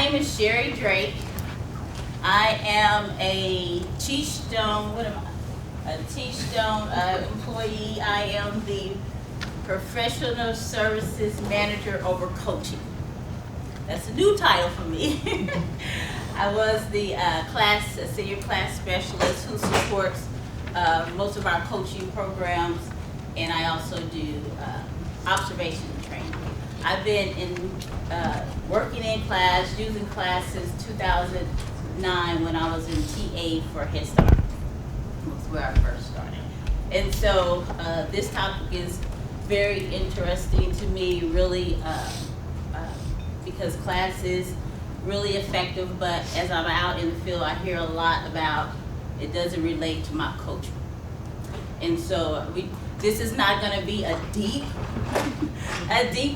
name is Sherry Drake. I am a Teachstone, a Teachstone employee. I am the Professional Services Manager over Coaching. That's a new title for me. I was the senior class specialist who supports most of our coaching programs, and I also do observation training. I've been working in class, using class since 2009 when I was in TA for Head Start. That's where I first started. And so this topic is very interesting to me, really, because class is really effective, but as I'm out in the field, I hear a lot about it doesn't relate to my coaching. And so this is not going to be a deep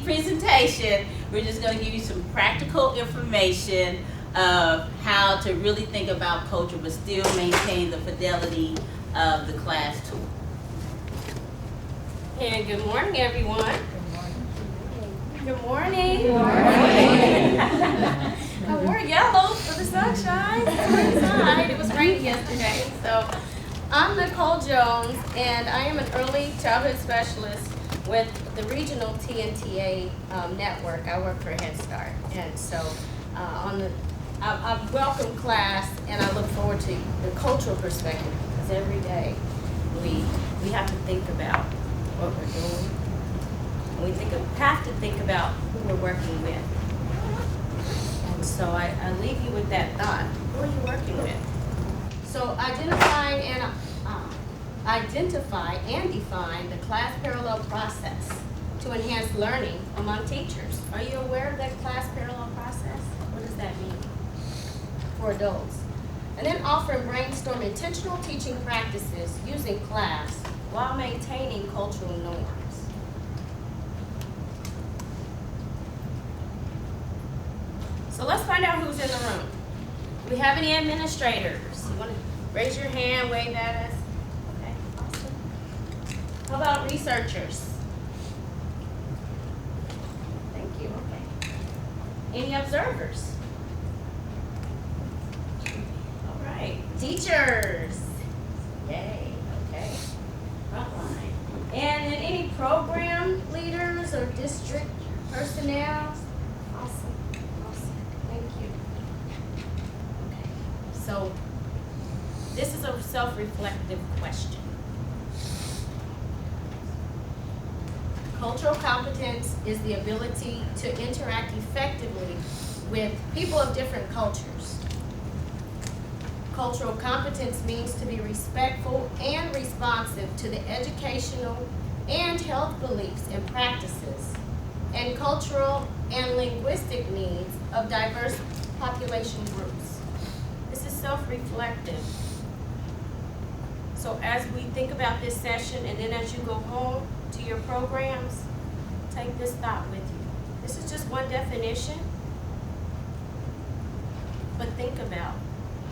presentation. We're just going to give you some practical information of how to really think about culture, but still maintain the fidelity of the class tool. And good morning, everyone. Good morning. Good morning. I wore yellow for the sunshine. It's inside. It was raining yesterday. So I'm Nicole Jones, and I am an early childhood specialist with the regional TNTA network. I work for Head Start, and so I welcome class, and I look forward to the cultural perspective, because every day we have to think about what we're doing. And we have to think about who we're working with. And so I leave you with that thought. Who are you working with? So identify and define the class parallel process to enhance learning among teachers. Are you aware of that class parallel process? What does that mean for adults? And then offer and brainstorm intentional teaching practices using class while maintaining cultural norms. So let's find out who's in the room. Do we have any administrators? You want to raise your hand, wave at us? Okay, awesome. How about researchers? Thank you, okay. Any observers? All right, teachers. Yay, okay. Frontline. And then any program leaders or district personnel? Awesome. Thank you. Okay. So this is a self-reflective question. Cultural competence is the ability to interact effectively with people of different cultures. Cultural competence means to be respectful and responsive to the educational and health beliefs and practices and cultural and linguistic needs of diverse population groups. This is self-reflective. So as we think about this session, and then as you go home to your programs, take this thought with you. This is just one definition, but think about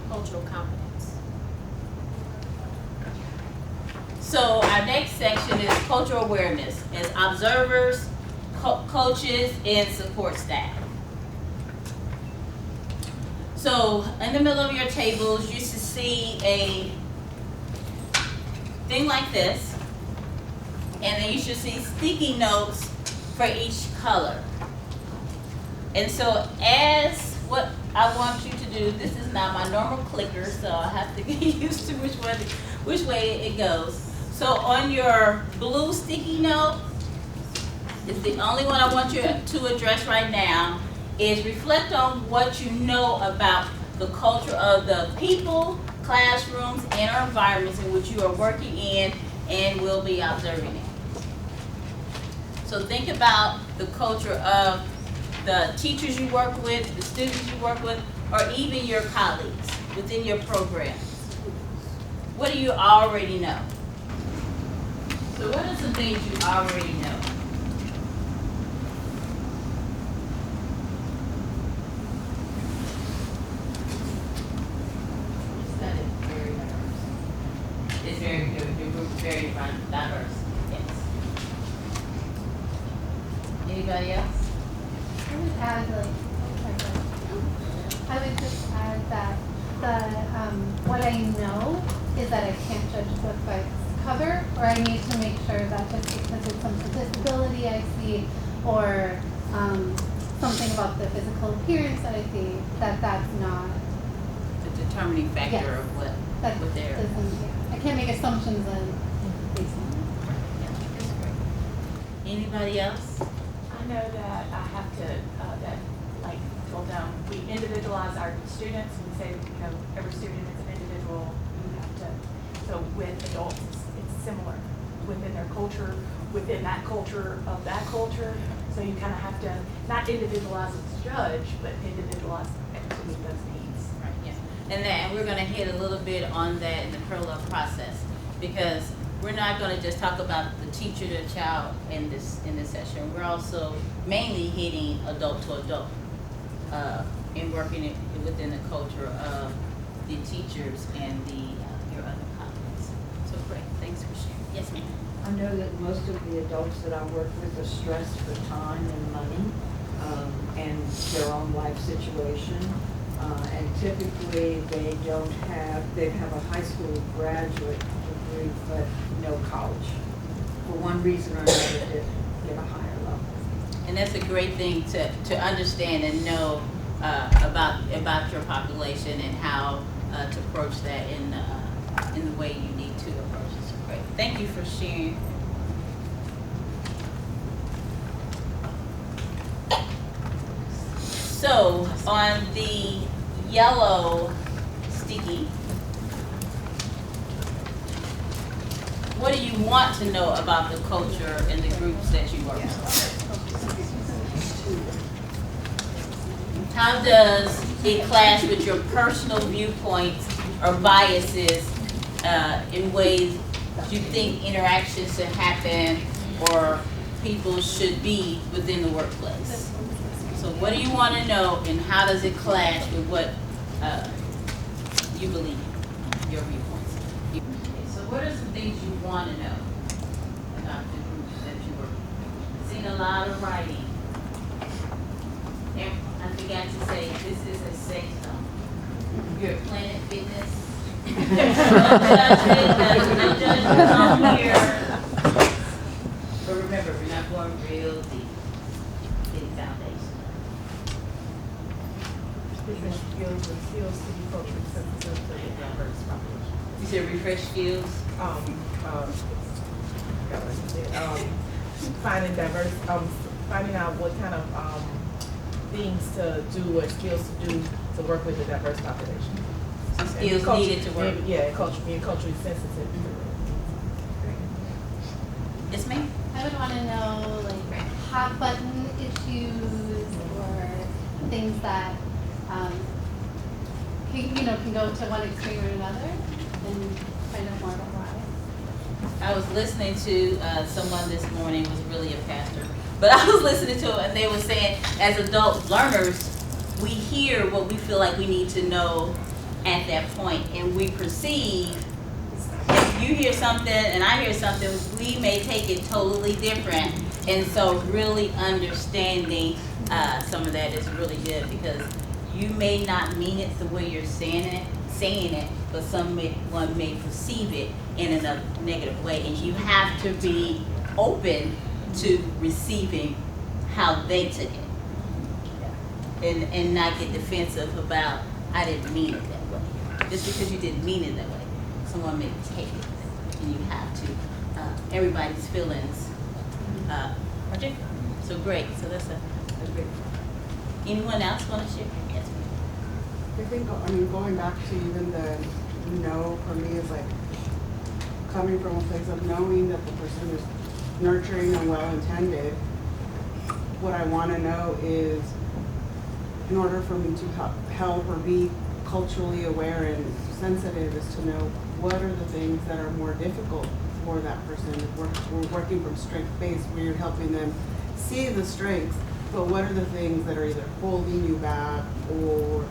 cultural competence. So our next section is cultural awareness as observers, coaches, and support staff. So in the middle of your tables, you should see a thing like this, and then you should see sticky notes for each color. And so as what I want you to do, this is not my normal clicker, so I have to get used to which way it goes. So on your blue sticky note, it's the only one I want you to address right now, is reflect on what you know about the culture of the people, classrooms, and our environments in which you are working in and will be observing it. So think about the culture of the teachers you work with, the students you work with, or even your colleagues within your program. What do you already know? So what are some things you already know? It's very good. Your group is very diverse. Yes. Anybody else? I just added like I would just add that what I know is that I can't judge a book by its cover, or I need to make sure that just because it's some disability I see, or something about the physical appearance that I see, that's not The determining factor Yes. of what they're. I can't make assumptions on based on Yeah, that's great. Anybody else? I know that I have to, told them, we individualize our students, and we say, every student is an individual, you have to, so with adults, it's similar within their culture, within that culture of that culture, so you kind of have to, not individualize as judge, but individualize to meet those needs. Right, yeah. And we're gonna hit a little bit on that in the parallel process, because we're not gonna just talk about the teacher to child in this session. We're also mainly hitting adult to adult, in working it within the culture of the teachers and your other colleagues. So great, thanks for sharing. Yes, ma'am. I know that most of the adults that I work with are stressed for time and money, and their own life situation. And typically they have a high school graduate degree, but no college. For one reason or another, to get a higher level. And that's a great thing to understand and know about your population and how to approach that in the way you need to approach it. So great. Thank you for sharing. So on the yellow sticky, what do you want to know about the culture and the groups that you work with? How does it clash with your personal viewpoints or biases in ways you think interactions should happen or people should be within the workplace? So what do you want to know, and how does it clash with what you believe, your viewpoints? Okay, so what are some things you want to know about the groups that you work with? Seen a lot of writing. And I forgot to say, this is a safe zone. You're at Planet Fitness. No judgment on here. But remember, we're not going real deep. Big foundation. Skills to be culturally sensitive to the diverse population. You said refresh skills? Finding out what kind of things to do or skills to do to work with a diverse population. So skills needed to work. Being culturally sensitive. Yes, ma'am? I would want to know like hot button issues or things that can go to one extreme or another, and find out more about why. I was listening to someone this morning, was really a pastor, but I was listening to it and they were saying, as adult learners, we hear what we feel like we need to know at that point, and we perceive, if you hear something and I hear something, we may take it totally different. And so really understanding some of that is really good, because you may not mean it the way you're saying it, but someone may perceive it in a negative way, and you have to be open to receiving how they took it, and not get defensive about, I didn't mean it that way. Just because you didn't mean it that way, someone may take it that way, and you have to. Everybody's feelings are different. So great. So that's a great. Anyone else want to share? Yes. I think, going back to even the no for me is like coming from a place of knowing that the person is nurturing and well-intended. What I want to know is, in order for me to help or be culturally aware and sensitive, is to know what are the things that are more difficult for that person. We're working from strength-based, where you're helping them see the strengths, but what are the things that are either holding you back, or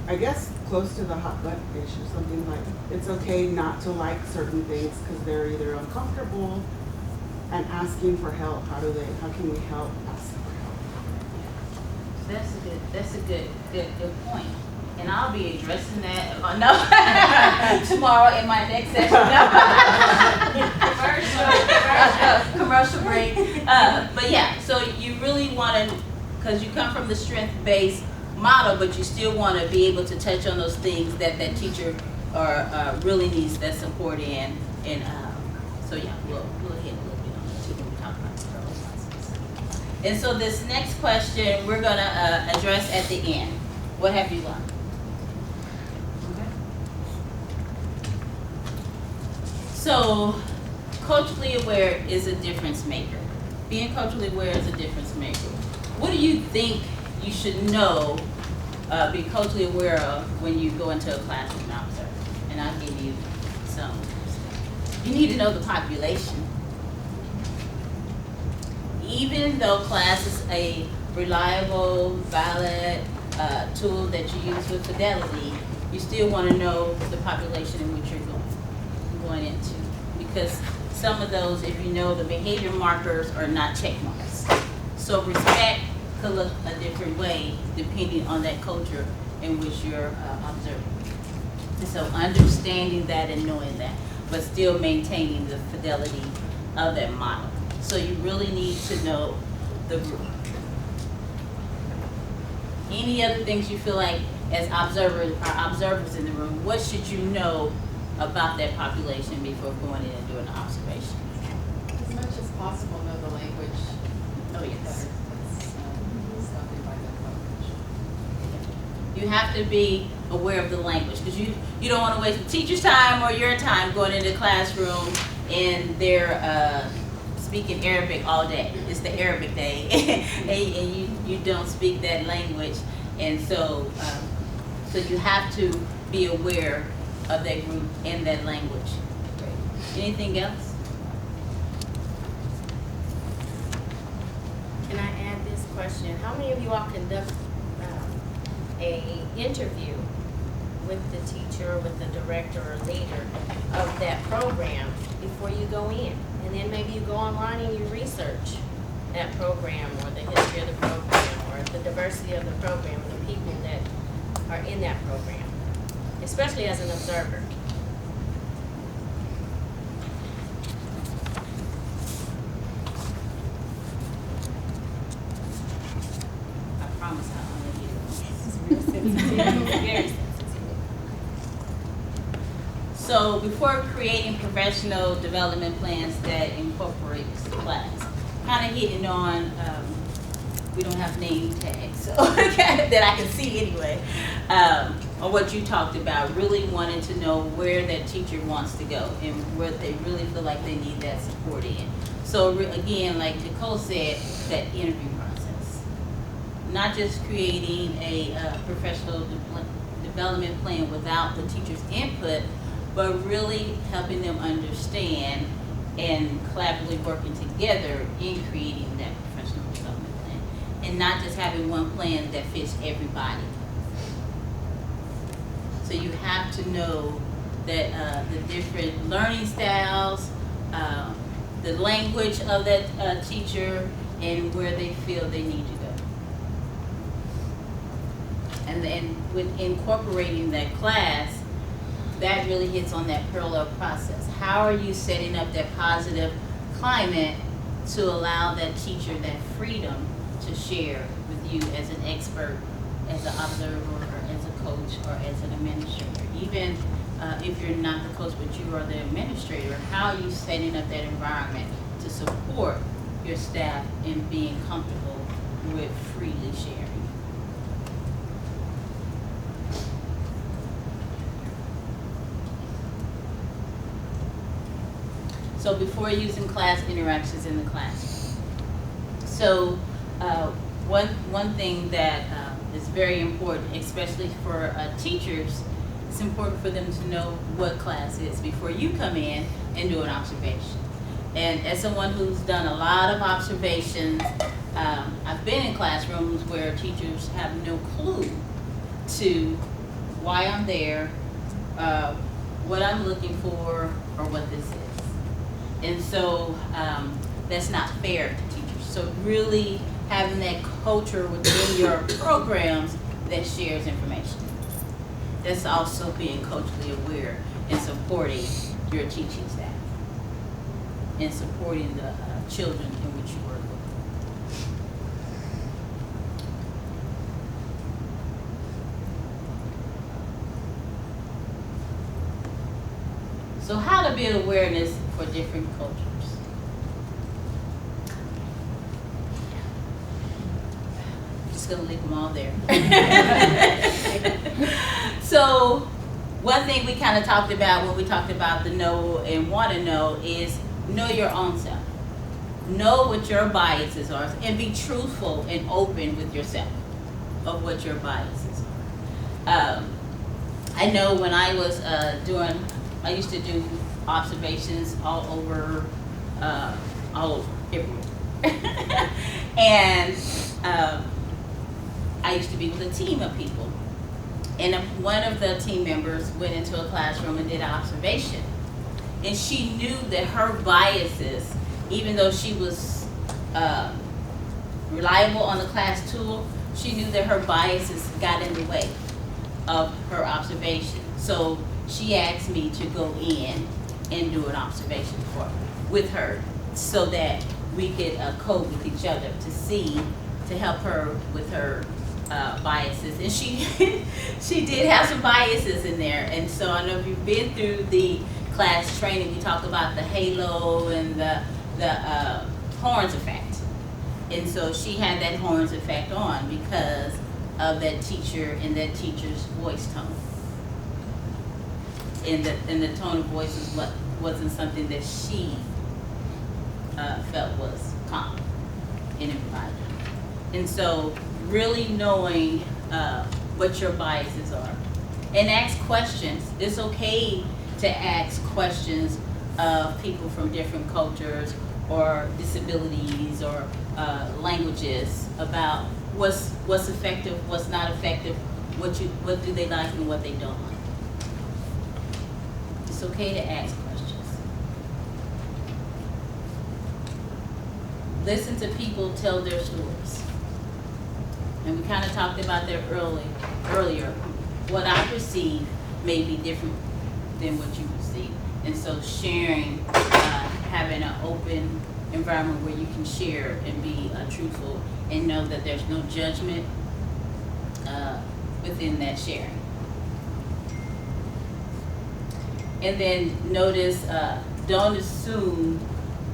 I guess close to the hot button issue, something like it's okay not to like certain things because they're either uncomfortable, and asking for help. How can we help ask for help? That's a good point. And I'll be addressing that, no, tomorrow in my next session. Commercial break. But yeah, so you really want to, because you come from the strength-based model, but you still want to be able to touch on those things that teacher really needs that support in. And so yeah, we'll hit a little bit on that too when we talk about the early classes. And so this next question we're going to address at the end. What have you learned? So, culturally aware is a difference maker. Being culturally aware is a difference maker. What do you think you should know, be culturally aware of when you go into a classroom and observe? And I'll give you some. You need to know the population. Even though class is a reliable, valid tool that you use with fidelity, you still want to know the population in which you're going into, because some of those, if you know, the behavior markers are not check marks. So respect could look a different way depending on that culture in which you're observing. And so understanding that and knowing that, but still maintaining the fidelity of that model. So you really need to know the group. Any other things you feel like as observers in the room, what should you know about that population before going in and doing an observation? As much as possible, know the language. Oh yes. Something by that language. You have to be aware of the language, because you don't want to waste the teacher's time or your time going into the classroom and they're speaking Arabic all day. It's the Arabic day, and you don't speak that language, and so you have to be aware of that group and that language. Anything else? Can I add this question? How many of you all conduct a interview with the teacher, with the director or leader of that program before you go in? And then maybe you go online and you research that program or the history of the program or the diversity of the program and the people that are in that program, especially as an observer. I promise I'll only Very sensitive. So before creating professional development plans that incorporates the class, kind of hitting on, we don't have name tags, so that I can see anyway, on what you talked about, really wanting to know where that teacher wants to go and where they really feel like they need that support in. So again, like Nicole said, that interview process. Not just creating a professional development plan without the teacher's input, but really helping them understand and collaboratively working together in creating that professional development plan. And not just having one plan that fits everybody. So you have to know that the different learning styles, the language of that teacher, and where they feel they need to go. And then with incorporating that class, that really hits on that parallel process. How are you setting up that positive climate to allow that teacher that freedom to share with you as an expert, as an observer, or as a coach, or as an administrator? Even if you're not the coach, but you are the administrator, how are you setting up that environment to support your staff in being comfortable with freely sharing? So before using class interactions in the classroom. So one thing that is very important, especially for teachers, it's important for them to know what class is before you come in and do an observation. And as someone who's done a lot of observations, I've been in classrooms where teachers have no clue to why I'm there, what I'm looking for, or what this is. And so that's not fair to teachers. So really having that culture within your programs that shares information. That's also being culturally aware and supporting your teaching staff and supporting the children in which you work with. So how to build awareness for different cultures? I'm just gonna leave them all there. So one thing we kind of talked about when we talked about the know and want to know is know your own self. Know what your biases are and be truthful and open with yourself of what your biases are. I know when I was I used to do observations all over everywhere. And I used to be with a team of people. And one of the team members went into a classroom and did an observation. And she knew that her biases, even though she was reliable on the class tool, she knew that her biases got in the way of her observation. So she asked me to go in and do an observation with her so that we could code with each other to help her with her biases. And she did have some biases in there. And so I know if you've been through the class training, we talk about the halo and the horns effect. And so she had that horns effect on because of that teacher and that teacher's voice tone. And the tone of voice is wasn't something that she felt was calm in environment. And so really knowing what your biases are. And ask questions. It's okay to ask questions of people from different cultures or disabilities or languages about what's effective, what's not effective, what do they like and what they don't like. It's okay to ask questions. Listen to people tell their stories. And we kind of talked about that earlier. What I perceive may be different than what you perceive. And so sharing, having an open environment where you can share and be truthful and know that there's no judgment within that sharing. And then notice, don't assume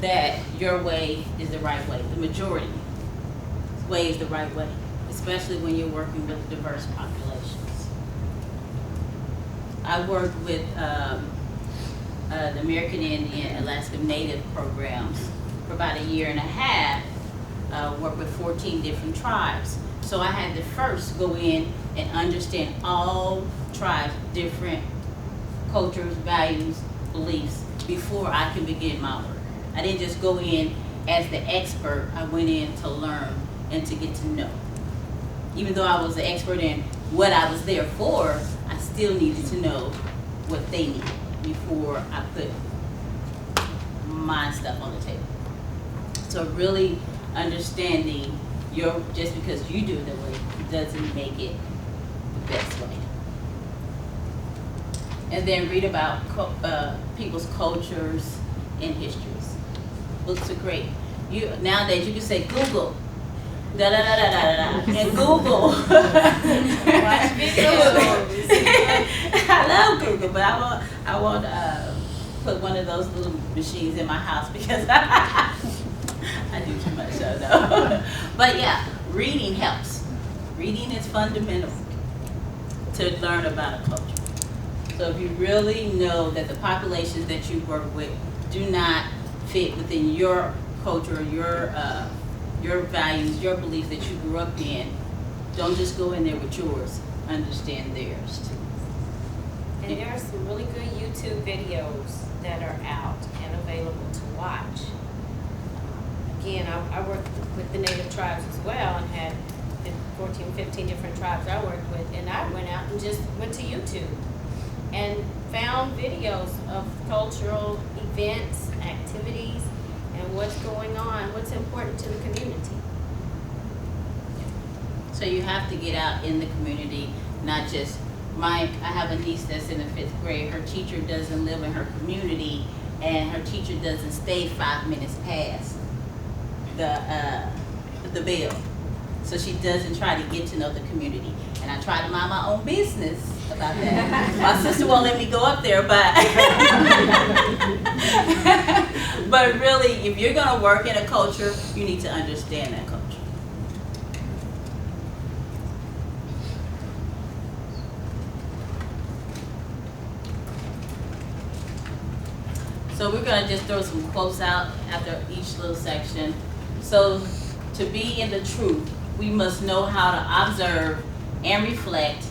that your way is the right way. The majority way is the right way, especially when you're working with diverse populations. I worked with the American Indian, Alaska Native programs for about a year and a half, worked with 14 different tribes. So I had to first go in and understand all tribes, different cultures, values, beliefs, before I can begin my work. I didn't just go in as the expert, I went in to learn and to get to know. Even though I was the expert in what I was there for, I still needed to know what they needed before I put my stuff on the table. So really understanding just because you do it that way doesn't make it the best way. And then read about people's cultures and histories. Books are great. Nowadays you can say Google, da da da da da da, and Google. Watch videos. I love Google, but I won't put one of those little machines in my house because I do too much, so no. But yeah, reading helps. Reading is fundamental to learn about a culture. So if you really know that the populations that you work with do not fit within your culture, your values, your beliefs that you grew up in, don't just go in there with yours. Understand theirs too. And there are some really good YouTube videos that are out and available to watch. Again, I worked with the Native tribes as well and had 14, 15 different tribes I worked with, and I went out and just went to YouTube and found videos of cultural events, activities, and what's going on, what's important to the community. So you have to get out in the community, not just I have a niece that's in the 5th grade. Her teacher doesn't live in her community, and her teacher doesn't stay 5 minutes past the bell. So she doesn't try to get to know the community. And I try to mind my own business about that. My sister won't let me go up there, but but really, if you're gonna work in a culture, you need to understand that culture. So we're gonna just throw some quotes out after each little section. So to be in the truth, we must know how to observe and reflect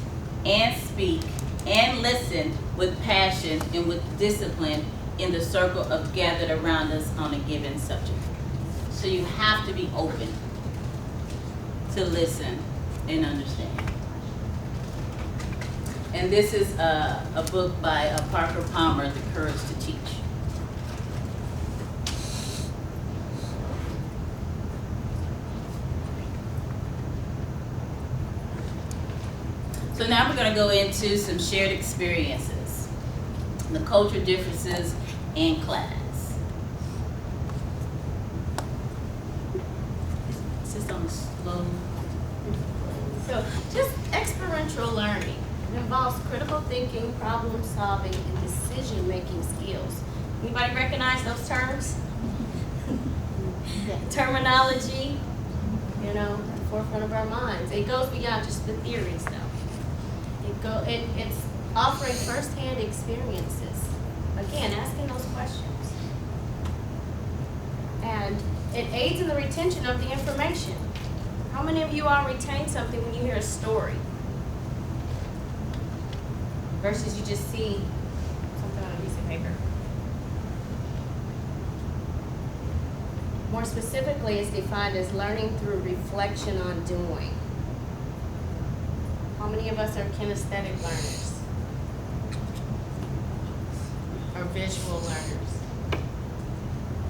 and speak and listen with passion and with discipline in the circle of gathered around us on a given subject. So you have to be open to listen and understand. And this is a book by Parker Palmer, The Courage to Teach. So now we're going to go into some shared experiences, the cultural differences in class. It's just on the slow. So just experiential learning. It involves critical thinking, problem solving, and decision-making skills. Anybody recognize those terms? Terminology, at the forefront of our minds. It goes beyond just the theories, though. It's offering first-hand experiences. Again, asking those questions. And it aids in the retention of the information. How many of you all retain something when you hear a story? Versus you just see something on a piece of paper. More specifically, it's defined as learning through reflection on doing. How many of us are kinesthetic learners? Or visual learners?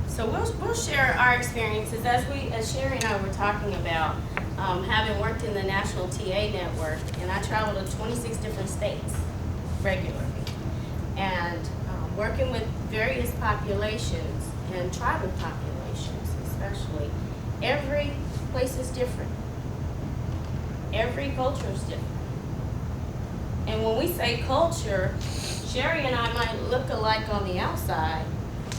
So we'll share our experiences as Sherry and I were talking about, having worked in the National TA Network, and I traveled to 26 different states regularly, and working with various populations and tribal populations especially. Every place is different. Every culture is different. And when we say culture, Sherry and I might look alike on the outside,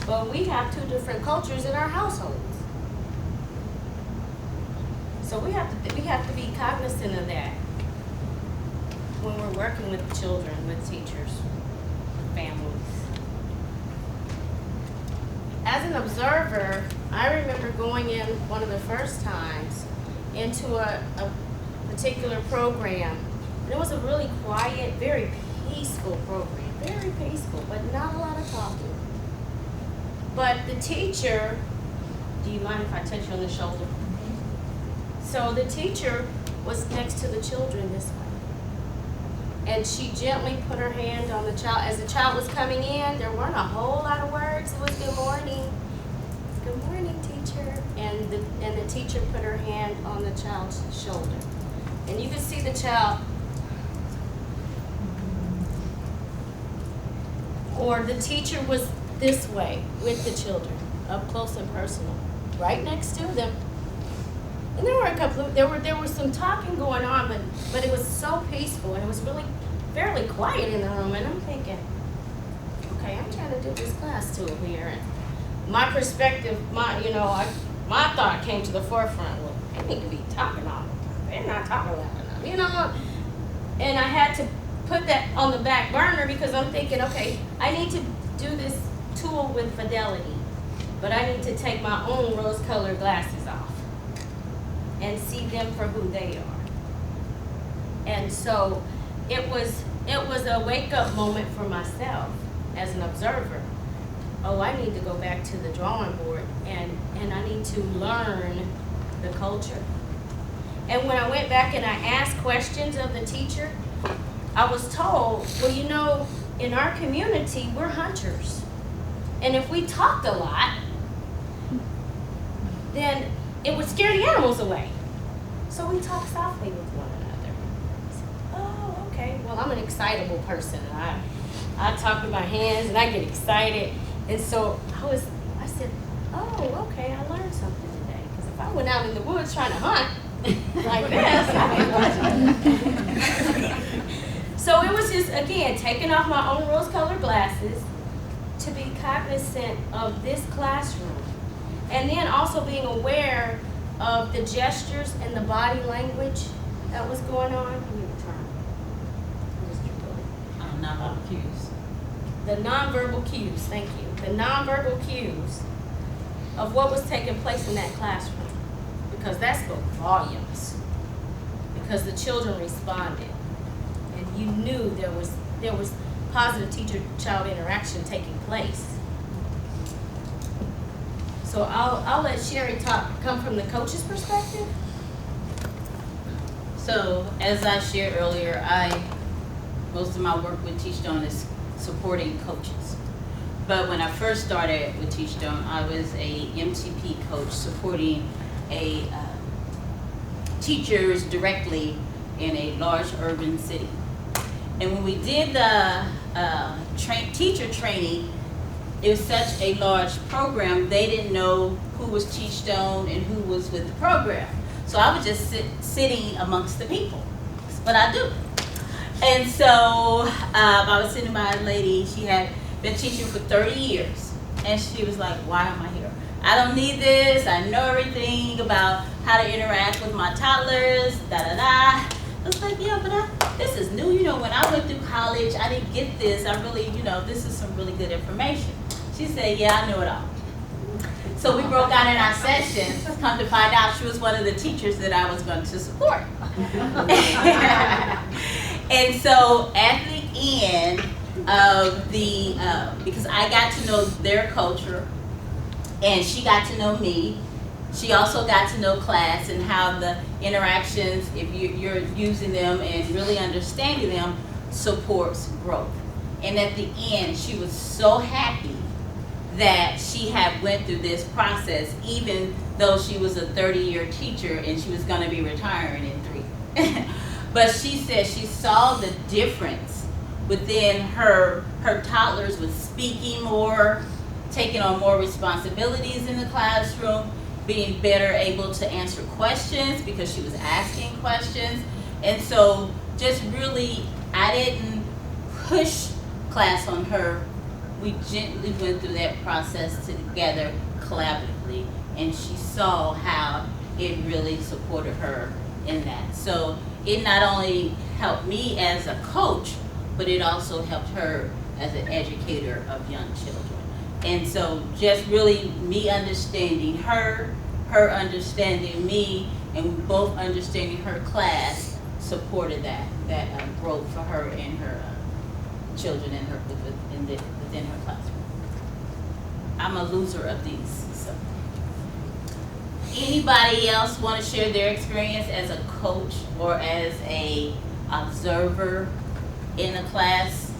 but we have 2 different cultures in our households. So we have to be cognizant of that when we're working with children, with teachers, with families. As an observer, I remember going in one of the first times into a particular program. And it was a really quiet, very peaceful program. Very peaceful, but not a lot of talking. But the teacher, do you mind if I touch you on the shoulder? So the teacher was next to the children this way. And she gently put her hand on the child. As the child was coming in, there weren't a whole lot of words. It was good morning. Good morning, teacher. And the teacher put her hand on the child's shoulder. And you could see the child, or the teacher was this way with the children, up close and personal, right next to them. And there were there was some talking going on, but it was so peaceful, and it was really fairly quiet in the room. And I'm thinking, okay, I'm trying to do this class tool here, and my perspective, my thought came to the forefront. Well, they need to be talking all the time. They're not talking loud enough, And I had to put that on the back burner because I'm thinking, okay, I need to do this tool with fidelity, but I need to take my own rose-colored glasses off and see them for who they are. And so it was a wake-up moment for myself as an observer. Oh, I need to go back to the drawing board and I need to learn the culture. And when I went back and I asked questions of the teacher, I was told, well, in our community, we're hunters. And if we talked a lot, then it would scare the animals away. So So we talk softly with one another. Oh, okay. Well, I'm an excitable person. And I talk with my hands and I get excited. And so I said, oh, okay, I learned something today. Because if I went out in the woods trying to hunt like this, so it was just, again, taking off my own rose-colored glasses to be cognizant of this classroom. And then also being aware of the gestures and the body language that was going on. Let me turn. Nonverbal cues. The nonverbal cues, thank you. The nonverbal cues of what was taking place in that classroom. Because that spoke volumes. Because the children responded. And you knew there was positive teacher-child interaction taking place. So I'll let Sherry come from the coach's perspective. So as I shared earlier, most of my work with Teachstone is supporting coaches. But when I first started with Teachstone, I was a MTP coach supporting teachers directly in a large urban city. And when we did the teacher training, it was such a large program, they didn't know who was Teachstone and who was with the program. So I was just sitting amongst the people. That's what I do. And so I was sitting by a lady, she had been teaching for 30 years. And she was like, why am I here? I don't need this, I know everything about how to interact with my toddlers, da-da-da. I was like, yeah, but this is new. You know, when I went through college, I didn't get this. I really, this is some really good information. She said, yeah, I know it all. So we broke out in our sessions. Come to find out, she was one of the teachers that I was going to support. And so at the end of because I got to know their culture, and she got to know me. She also got to know class and how the interactions, if you're using them and really understanding them, supports growth. And at the end, she was so happy that she had went through this process, even though she was a 30-year teacher and she was going to be retiring in 3. But she said she saw the difference within her toddlers with speaking more, taking on more responsibilities in the classroom, being better able to answer questions because she was asking questions. And so just really, I didn't push class on her. We gently went through that process together collaboratively, and she saw how it really supported her in that. So it not only helped me as a coach, but it also helped her as an educator of young children. And so just really me understanding her understanding me, and we both understanding her class supported that growth for her and her children in within her classroom. I'm a loser of these. So, anybody else want to share their experience as a coach or as a observer in a class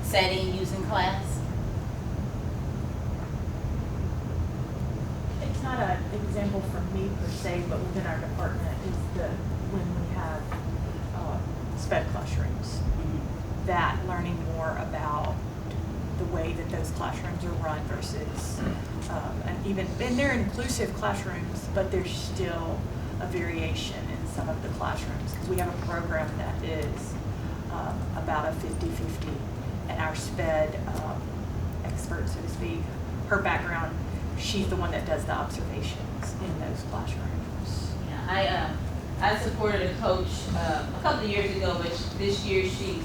setting using class? It's not an example from me per se, but within our department is when we have sped classrooms. That learning more about the way that those classrooms are run versus, and they're inclusive classrooms, but there's still a variation in some of the classrooms because we have a program that is about a 50-50, and our sped expert, so to speak, her background, she's the one that does the observations in those classrooms. Yeah, I supported a coach a couple of years ago, but this year she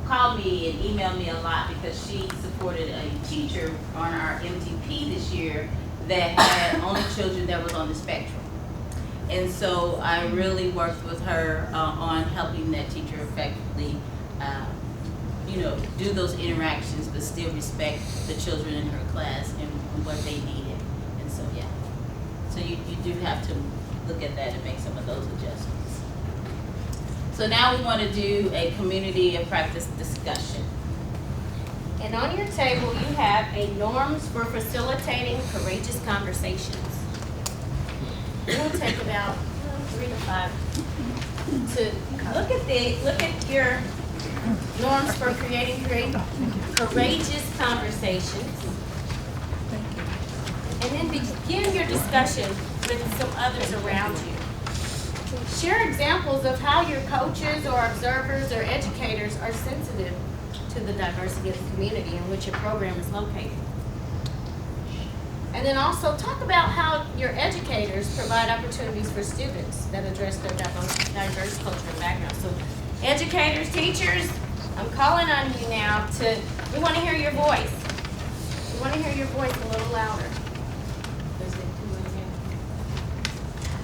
called me and emailed me a lot because she supported a teacher on our MTP this year that had only children that was on the spectrum. And so I really worked with her on helping that teacher effectively, do those interactions, but still respect the children in her class and what they needed. And so, yeah. So you do have to look at that and make some of those adjustments. So now we want to do a community of practice discussion. And on your table, you have a norms for facilitating courageous conversations. It will take about 3 to 5 to look at your norms for creating courageous conversations. And then begin your discussion with some others around you. Share examples of how your coaches or observers or educators are sensitive to the diversity of the community in which your program is located. And then also talk about how your educators provide opportunities for students that address their diverse cultural backgrounds. So educators, teachers, I'm calling on you now we want to hear your voice. We want to hear your voice a little louder.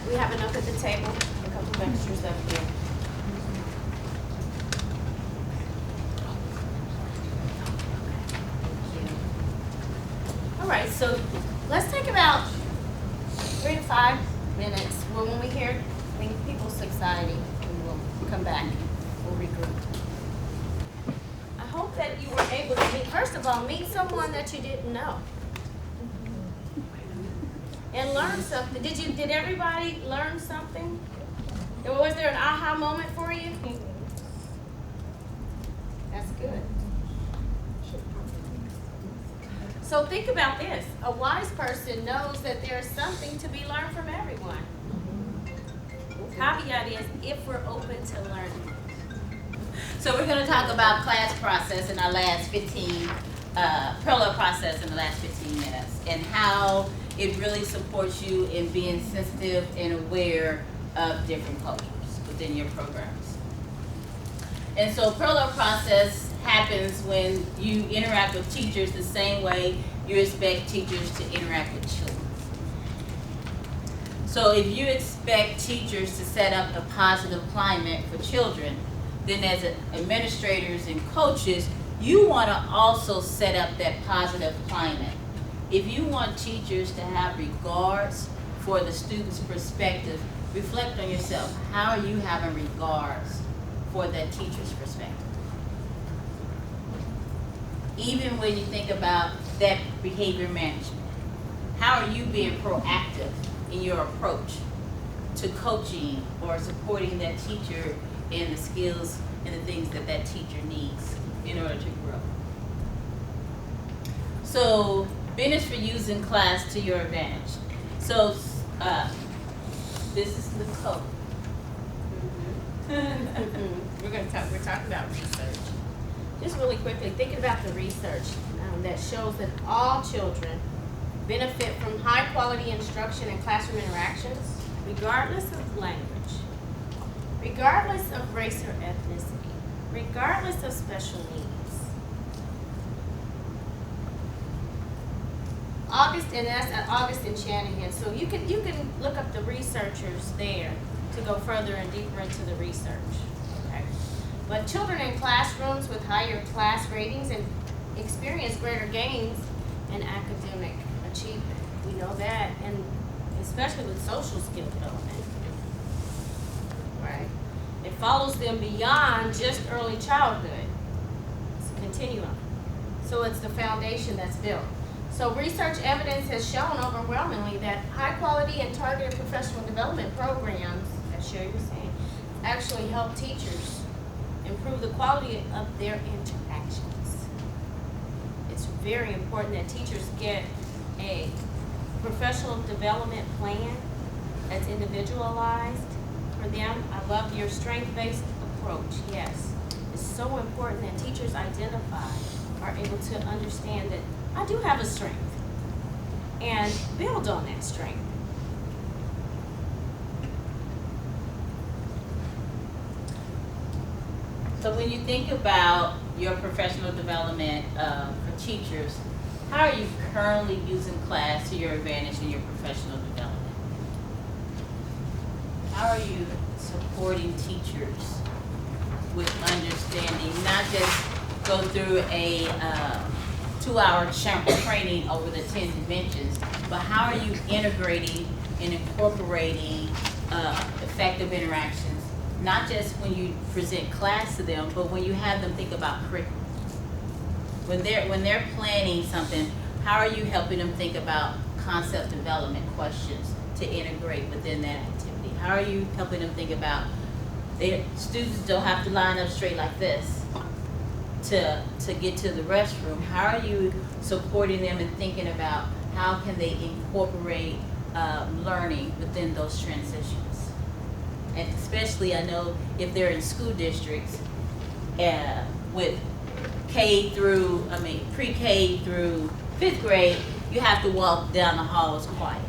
We have enough at the table, a couple of extras up here. All right, so let's take about 3 to 5 minutes. When we hear people's society, we will come back. We'll regroup. I hope that you were able to first of all, meet someone that you didn't know. And learn something. Did everybody learn something? Was there an aha moment for you? That's good. So think about this. A wise person knows that there's something to be learned from everyone. Caveat is if we're open to learning. So we're going to talk about class process in our last 15, parallel process in the last 15 minutes, and how it really supports you in being sensitive and aware of different cultures within your programs. And so parallel process happens when you interact with teachers the same way you expect teachers to interact with children. So if you expect teachers to set up a positive climate for children, then as administrators and coaches, you want to also set up that positive climate. If you want teachers to have regards for the student's perspective, reflect on yourself. How are you having regards for that teacher's perspective? Even when you think about that behavior management, how are you being proactive in your approach to coaching or supporting that teacher in the skills and the things that that teacher needs in order to grow? So, business for using class to your advantage. So, this is the code. We're talking about research. Just really quickly, thinking about the research that shows that all children benefit from high quality instruction and classroom interactions, regardless of language, regardless of race or ethnicity, regardless of special needs. That's August and Shanahan. So you can look up the researchers there to go further and deeper into the research. Okay. But children in classrooms with higher class ratings and experience greater gains in academic achievement. We know that, and especially with social skill development. Right? It follows them beyond just early childhood. It's a continuum. So it's the foundation that's built. So research evidence has shown overwhelmingly that high quality and targeted professional development programs, as Sherry was saying, actually help teachers improve the quality of their interactions. It's very important that teachers get a professional development plan that's individualized for them. I love your strength-based approach, yes. It's so important that teachers identify, are able to understand that I do have a strength and build on that strength. So when you think about your professional development for teachers, how are you currently using class to your advantage in your professional development? How are you supporting teachers with understanding, not just go through a 2-hour training over the 10 dimensions, but how are you integrating and incorporating effective interactions, not just when you present class to them, but when you have them think about curriculum. When they're planning something, how are you helping them think about concept development questions to integrate within that activity? How are you helping them think about, students don't have to line up straight like this to get to the restroom. How are you supporting them and thinking about how can they incorporate learning within those transitions? And especially, I know if they're in school districts with pre-K through 5th grade, you have to walk down the halls quiet.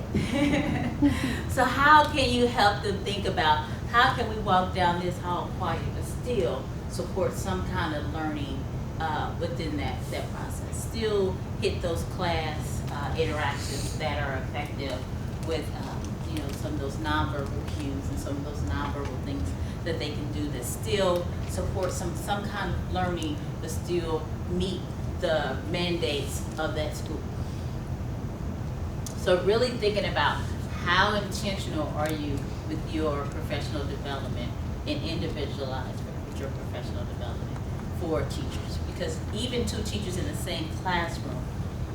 So how can you help them think about how can we walk down this hall quiet but still support some kind of learning within that process? Still hit those class interactions that are effective with some of those nonverbal cues and some of those nonverbal things that they can do that still support some kind of learning but still meet the mandates of that school. So really thinking about how intentional are you with your professional development and individualized with your professional development for teachers, because even 2 teachers in the same classroom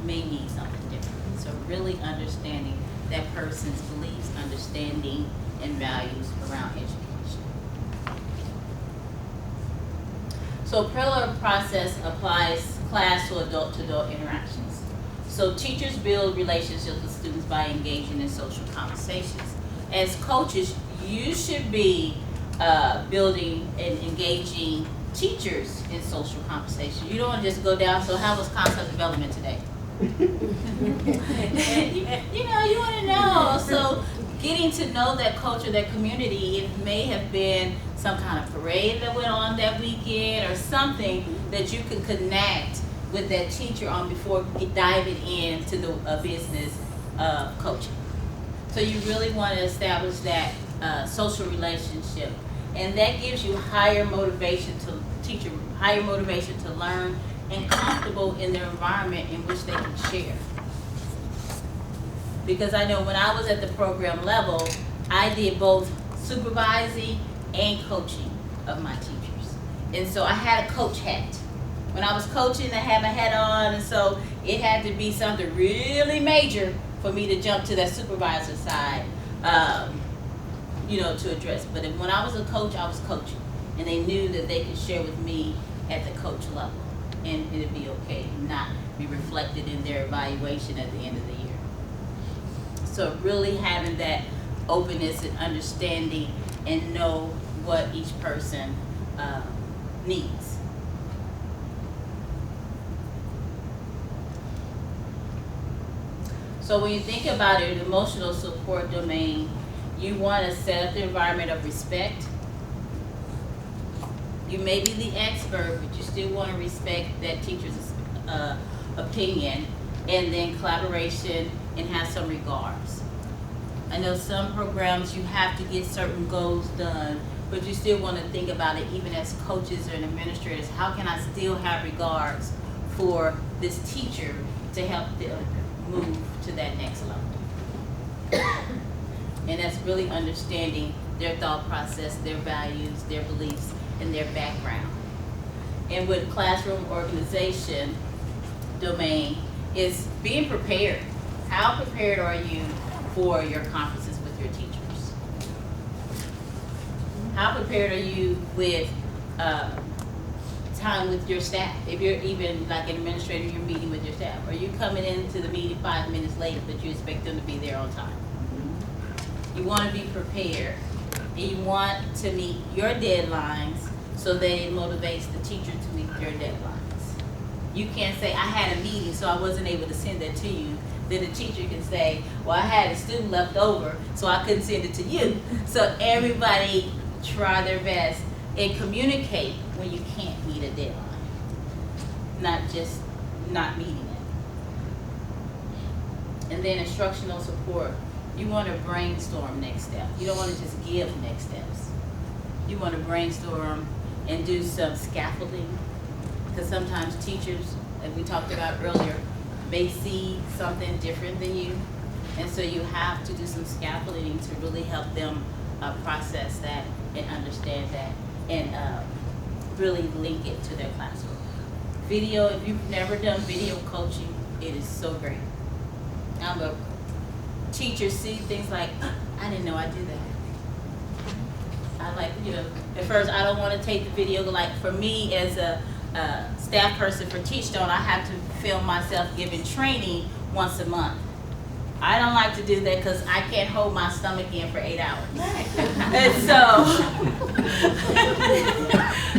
may need something different. So really understanding that person's beliefs, understanding, and values around education. So parallel process applies class to adult interactions. So teachers build relationships with students by engaging in social conversations. As coaches, you should be building and engaging teachers in social conversation. You don't want to just go down, so how was concept development today? You want to know. So getting to know that culture, that community, it may have been some kind of parade that went on that weekend or something that you could connect with that teacher on before diving into the business of coaching. So you really want to establish that social relationship, and that gives you higher motivation to learn, and comfortable in their environment in which they can share. Because I know when I was at the program level, I did both supervising and coaching of my teachers. And so I had a coach hat. When I was coaching, I had my hat on, and so it had to be something really major for me to jump to that supervisor side, to address. But when I was a coach, I was coaching, and they knew that they could share with me at the coach level, and it'd be okay, not be reflected in their evaluation at the end of the year. So really having that openness and understanding and know what each person needs. So when you think about it, emotional support domain, you want to set up the environment of respect. You may be the expert, but you still want to respect that teacher's opinion, and then collaboration, and have some regards. I know some programs you have to get certain goals done, but you still want to think about it even as coaches and administrators. How can I still have regards for this teacher to help them move to that next level? And that's really understanding their thought process, their values, their beliefs, and their background. And with classroom organization domain is being prepared. How prepared are you for your conferences with your teachers? How prepared are you with time with your staff? If you're even like an administrator, you're meeting with your staff. Are you coming into the meeting 5 minutes late, but you expect them to be there on time? You want to be prepared, and you want to meet your deadlines so that it motivates the teacher to meet your deadlines. You can't say, I had a meeting, so I wasn't able to send that to you. Then the teacher can say, well, I had a student left over, so I couldn't send it to you. So everybody try their best and communicate when you can't meet a deadline, not just not meeting it. And then instructional support. You want to brainstorm next steps. You don't want to just give next steps. You want to brainstorm and do some scaffolding, because sometimes teachers, as we talked about earlier, may see something different than you, and so you have to do some scaffolding to really help them process that and understand that, and really link it to their classroom. Video, if you've never done video coaching, it is so great. I'm a teachers see things like, I didn't know I did that. I like, at first I don't want to take the video. Like for me as a staff person for Teachstone, I have to film myself giving training once a month. I don't like to do that because I can't hold my stomach in for 8 hours. And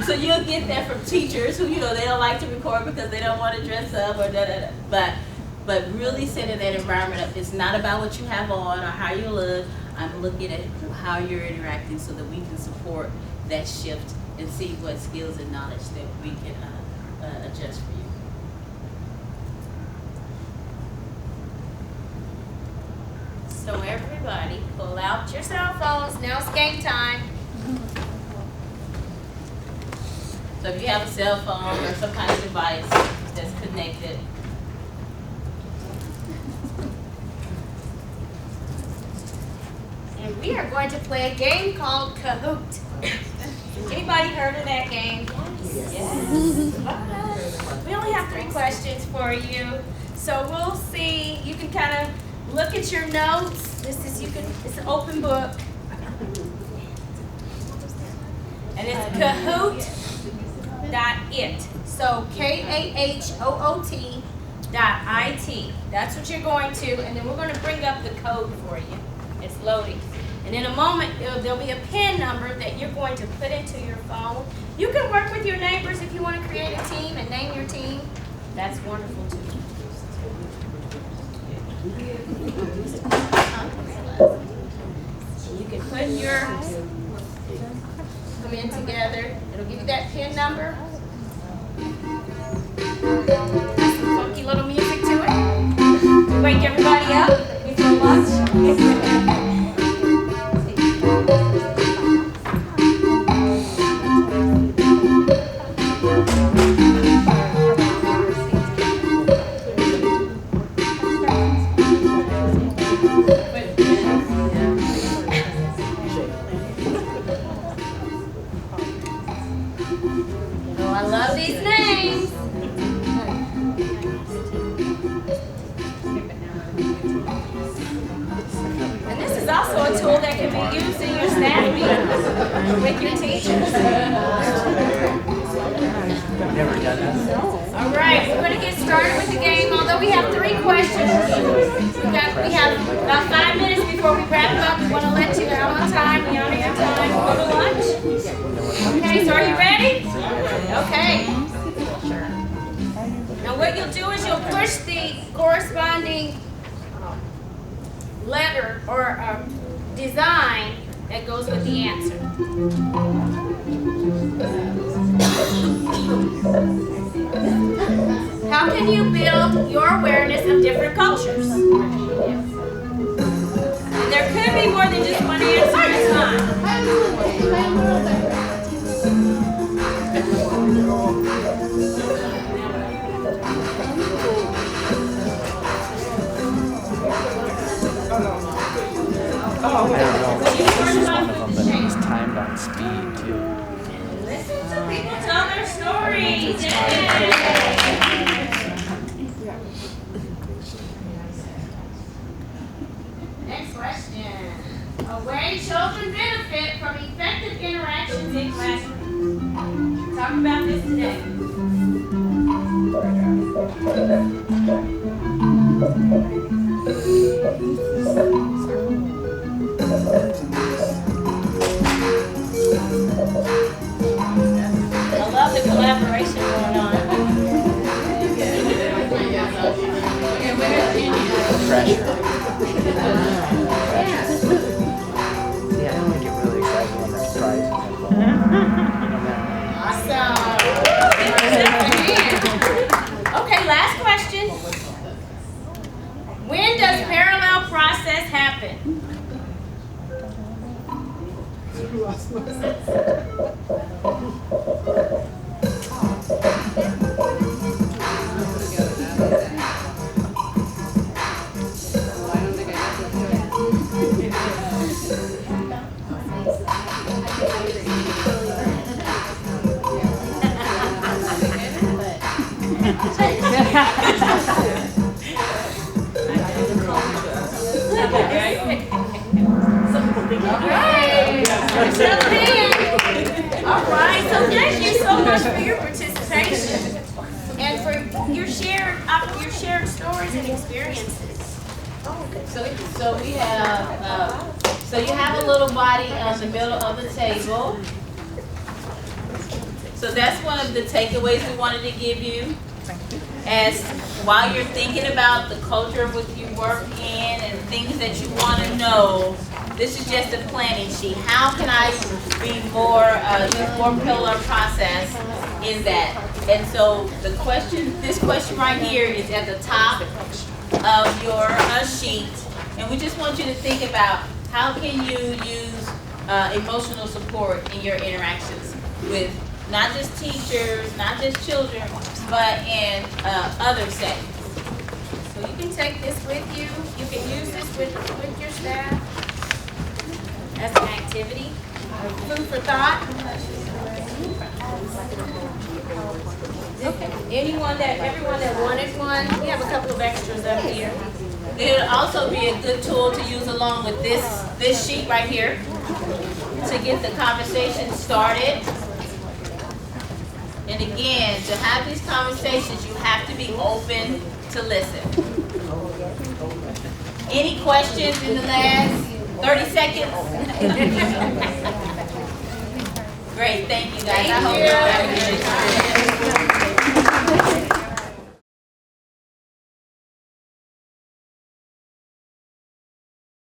so you'll get that from teachers who, they don't like to record because they don't want to dress up or da-da-da. But really setting that environment up, it's not about what you have on or how you look. I'm looking at how you're interacting so that we can support that shift and see what skills and knowledge that we can adjust for you. So everybody, pull out your cell phones. Now it's game time. So if you have a cell phone or some kind of device that's connected, And we are going to play a game called Kahoot. Anybody heard of that game? Yes. We only have 3 questions for you. So we'll see. You can kind of look at your notes. It's an open book. And it's Kahoot.it. So KAHOOT.IT. That's what you're going to, and then we're going to bring up the code for you. It's loading. And in a moment, there'll be a PIN number that you're going to put into your phone. You can work with your neighbors if you want to create a team and name your team. That's wonderful too. You can put yours, come in together. It'll give you that PIN number. Some funky little music to it. Wake everybody up before lunch. Oh, I love these names. And this is also a tool that can be used in your staff meetings with your teachers. Never done that. All right, we're going to get started with the game. Although we have 3 questions, we have about 5 minutes before we wrap up. We want to let you out on time. We honor your time. Go to lunch. Okay, so are you ready? Okay. Now what you'll do is you'll push the corresponding letter or design that goes with the answer. How can you build your awareness of different cultures? And there could be more than just one answer at a time. I don't know if this is one of them, but it's timed on speed too. Listen to people tell their stories. Next question. A way children benefit from effective interactions in classrooms. Talk about this today. I love the collaboration going on. Pressure. Yeah, I don't get really excited when there's prizes involved. Awesome. Okay, last question. When does parallel process happen? stories and experiences. So we have, so you have a little body on the middle of the table. So that's one of the takeaways we wanted to give you. As while you're thinking about the culture of which you work in and things that you want to know, this is just a planning sheet. How can I be more, use more pillar process in that? And so the question, this question right here is at the top of your sheet. And we just want you to think about how can you use emotional support in your interactions with not just teachers, not just children, but in other settings. So you can take this with you. You can use this with your staff as an activity, food for thought. Okay. Everyone that wanted one, we have a couple of extras up here. It would also be a good tool to use along with this sheet right here to get the conversation started. And again, to have these conversations, you have to be open to listen. Any questions in the last 30 seconds? Great, thank you guys. I hope you all have a good time.